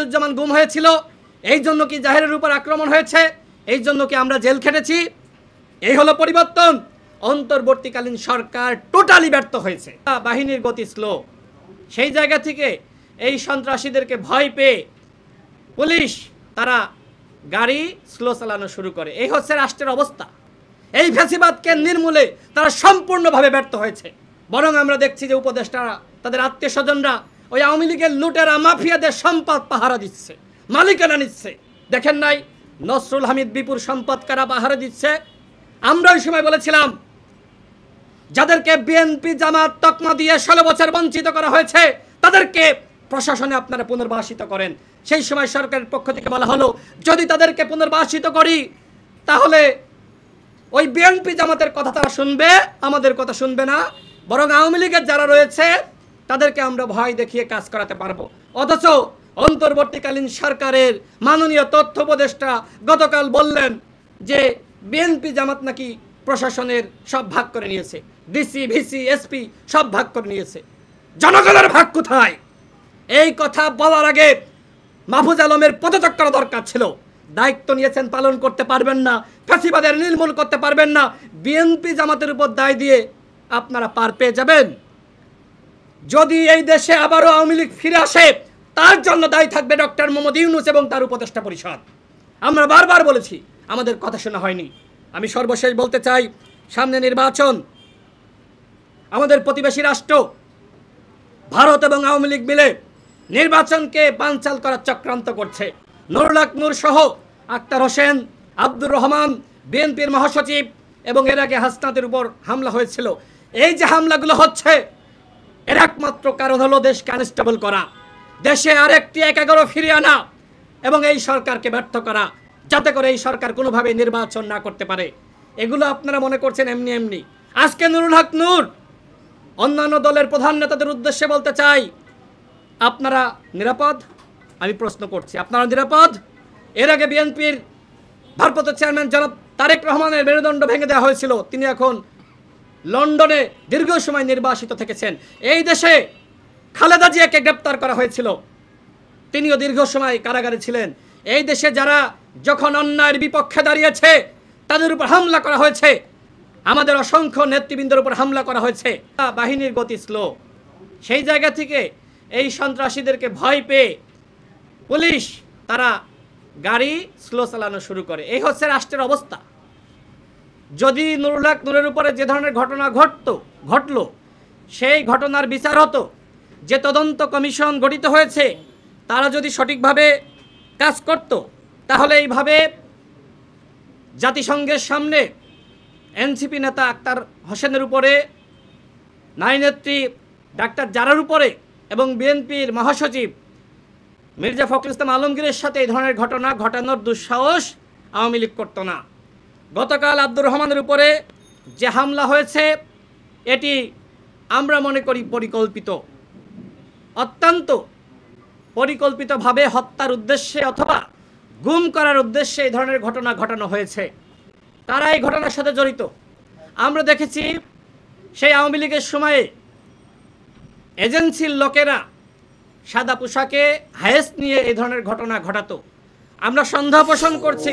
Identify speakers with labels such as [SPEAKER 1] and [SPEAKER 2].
[SPEAKER 1] মনিরুজ্জামান গুম হয়েছিল, এই জন্য কি জাহেরের উপর আক্রমণ হয়েছে, এই জন্য কি আমরা জেল খেটেছি? এই হলো পরিবর্তন। অন্তর্বর্তীকালীন সরকার টোটালি ব্যর্থ হয়েছে। বাহিনীর গতি স্লো, সেই জায়গা থেকে এই সন্ত্রাসীদেরকে ভয় পেয়ে পুলিশ তারা গাড়ি স্লো চালানো শুরু করে। এই হচ্ছে রাষ্ট্রের অবস্থা। এই ফ্যাসিবাদকে নির্মূলে তারা সম্পূর্ণভাবে ব্যর্থ হয়েছে। বরং আমরা দেখছি যে উপদেষ্টারা, তাদের আত্মীয় স্বজনরা ওই আওয়ামী লীগের লুটেরা মাফিয়াদের সম্পদ পাহারা দিচ্ছে, মালিকানা নিচ্ছে। দেখেন নাই নসরুল হামিদ বিপুর সম্পদ কারা পাহারা দিচ্ছে? আমরা ওই সময় বলেছিলাম যাদেরকে বিএনপি জামাত তকমা দিয়ে 16 বছর বঞ্চিত করা হয়েছে তাদেরকে প্রশাসনে আপনারা পুনর্বাসিত করেন। সেই সময় সরকারের পক্ষ থেকে বলা হলো যদি তাদেরকে পুনর্বাসিত করি তাহলে ওই বিএনপি জামাতের কথা তারা শুনবে, আমাদের কথা শুনবে না, বরং আওয়ামী লীগের যারা রয়েছে তাদেরকে আমরা ভয় দেখিয়ে কাজ করাতে পারবো। অথচ অন্তর্বর্তীকালীন সরকারের মাননীয় তথ্য উপদেষ্টা গতকাল বললেন যে বিএনপি জামাত নাকি প্রশাসনের সব ভাগ করে নিয়েছে, ডিসি ভিসি এসপি সব ভাগ করে নিয়েছে। জনগণের ভাগ কোথায়? এই কথা বলার আগে মাহফুজ আলমের পদত্যাগ করা দরকার ছিল। দায়িত্ব নিয়েছেন, পালন করতে পারবেন না, ফ্যাসিবাদের নির্মূল করতে পারবেন না, বিএনপি জামাতের উপর দায় দিয়ে আপনারা পার পেয়ে যাবেন। যদি এই দেশে আবারও আওয়ামী লীগ ফিরে আসে তার জন্য দায়ী থাকবে ডক্টর মোহাম্মদ ইউনূস এবং তার উপদেষ্টা পরিষদ। আমরা বারবার বলেছি, আমাদের কথা শোনা হয়নি। আমি সর্বশেষ বলতে চাই, সামনে নির্বাচন, আমাদের প্রতিবেশী রাষ্ট্র ভারত এবং আওয়ামী লীগ মিলে নির্বাচনকে বানচাল করার চক্রান্ত করছে। নুরুল হক নূর সহ আক্তার হোসেন, আব্দুর রহমান, বিএনপির মহাসচিব এবং এর আগে হাসনাতের উপর হামলা হয়েছিল। এই যে হামলাগুলো হচ্ছে এর একমাত্র কারণ হলো দেশকে আনস্টেবল করা, দেশে আরেকটি ১১ ফিরিয়ে আনা এবং এই সরকারকে ব্যর্থ করা, যাতে করে এই সরকার কোনোভাবে নির্বাচন না করতে পারে। এগুলো আপনারা মনে করছেন এমনি এমনি। আজকে নুরুল হক নূর অন্যান্য দলের প্রধান নেতাদের উদ্দেশ্যে বলতে চাই, আপনারা নিরাপদ? আমি প্রশ্ন করছি, আপনারা নিরাপদ? এর আগে বিএনপির ভারপ্রাপ্ত চেয়ারম্যান জনাব তারেক রহমানের মেরুদণ্ড ভেঙে দেওয়া হয়েছিল, তিনি এখন লন্ডনে দীর্ঘ সময় নির্বাসিত থেকেছেন। এই দেশে খালেদা জিয়াকে গ্রেপ্তার করা হয়েছিল, তিনিও দীর্ঘ সময় কারাগারে ছিলেন। এই দেশে যারা যখন অন্যায়ের বিপক্ষে দাঁড়িয়েছে তাদের উপর হামলা করা হয়েছে, আমাদের অসংখ্য নেতৃবৃন্দের উপর হামলা করা হয়েছে। বাহিনীর গতি স্লো, সেই জায়গা থেকে এই সন্ত্রাসীদেরকে ভয় পেয়ে পুলিশ তারা গাড়ি স্লো চালানো শুরু করে। এই হচ্ছে রাষ্ট্রের অবস্থা। যদি নুরুল হক নূরের উপরে যে ধরনের ঘটনা ঘটলো সেই ঘটনার বিচার হতো, যে তদন্ত কমিশন গঠিত হয়েছে তারা যদি সঠিকভাবে কাজ করত, তাহলে এইভাবে জাতিসংঘের সামনে এনসিপি নেতা আক্তার হোসেনের উপরে, নারী নেত্রী ডাক্তার জারার উপরে এবং বিএনপির মহাসচিব মির্জা ফখরুল ইসলাম আলমগীরের সাথে এই ধরনের ঘটনা ঘটানোর দুঃসাহস আওয়ামী লীগ করত না। গতকাল আব্দুর রহমানের উপরে যে হামলা হয়েছে এটি আমরা মনে করি পরিকল্পিত, অত্যন্ত পরিকল্পিতভাবে হত্যার উদ্দেশ্যে অথবা গুম করার উদ্দেশ্যে এই ধরনের ঘটনা ঘটানো হয়েছে। তারা এই ঘটনার সাথে জড়িত। আমরা দেখেছি সেই আওয়ামী লীগের সময়ে এজেন্সির লোকেরা সাদা পোশাকে হায়েস্ট নিয়ে এই ধরনের ঘটনা ঘটাতো। আমরা সন্দেহ পোষণ করছি